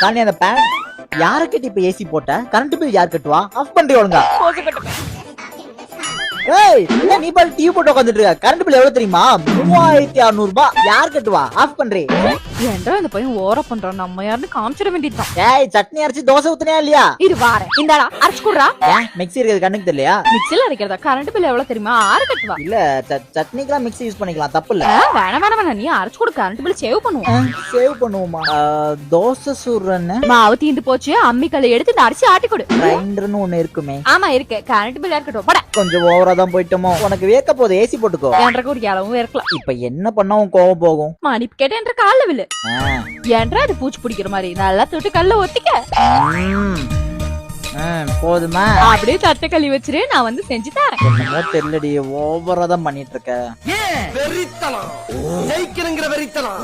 காணி அந்த பேன் யார கிட்ட இப்ப ஏசி போட்ட கரண்ட் பில் யார் கட்டுவா ஆஃப் பண்றீ ஒழுங்கா ஏய் நீ பால் டிவி போட்டு உட்காந்துட்டு இருக்க கரண்ட் பில் எவ்வளவு தெரியுமா 3600 ரூபாய் யார் கட்டுவா ஆஃப் பண்றீ ஏன்டா இந்த பையன் ஓர பண்றான் நம்ம யாருன்னு காமிச்சிட வேண்டியதுதான். ஏய் சட்னி அரைச்சு தோசை ஊத்துனியா இல்லையா இது வாரேன் இந்தாடா அரைச்சு குடுறா. மிக்ஸி இருக்கிறது கண்ணுக்கு தெரியலையா மிக்ஸில அரைக்கிறதா கரண்ட் பில் எவ்வளவு தெரியுமா 6 கட்டுவா. இல்ல சட்னிக்கெல்லாம் மிக்ஸி யூஸ் பண்ணிக்கலாம் தப்பு இல்ல. வேணாம் வேணாம் வேணாம் நீ அரைச்சு கொடு கரண்ட் பில் சேவ் பண்ணுவோம். சேவ் பண்ணுவோமா தோசை சுடுறன்னு மாவு தீந்து போச்சு அம்மிக்கல்ல எடுத்து இந்த அரிசி ஆட்டி கொடு. கிரைண்டர்னு ஒண்ணு இருக்குமே. ஆமா இருக்கு கரண்ட் பில் இருக்கட்டும் போட. கொஞ்சம் ஓவரா தான் போயிட்டோமோ உனக்கு வேக்க போகுது ஏசி போட்டுக்கோ. ஏன்டா ஒரு அளவும் இருக்கலாம். இப்ப என்ன பண்ணா உன் கோவம் போகும் மணிப்பு கேட்ட என்ற கால்ல விழு. ஏன்டா அது பூச்சி பிடிக்கிற மாதிரி நல்லா தொட்டு கல்ல ஒத்திக்க. போதுமா அப்படியே தட்டை கழுவி வச்சிரு நான் வந்து செஞ்சு தரேன். என்னமோ தெரியலடி ஓவரா தான் பண்ணிட்டு இருக்க. வெறித்தனம் ஜெயிக்கணுங்கிற வெறித்தனம்.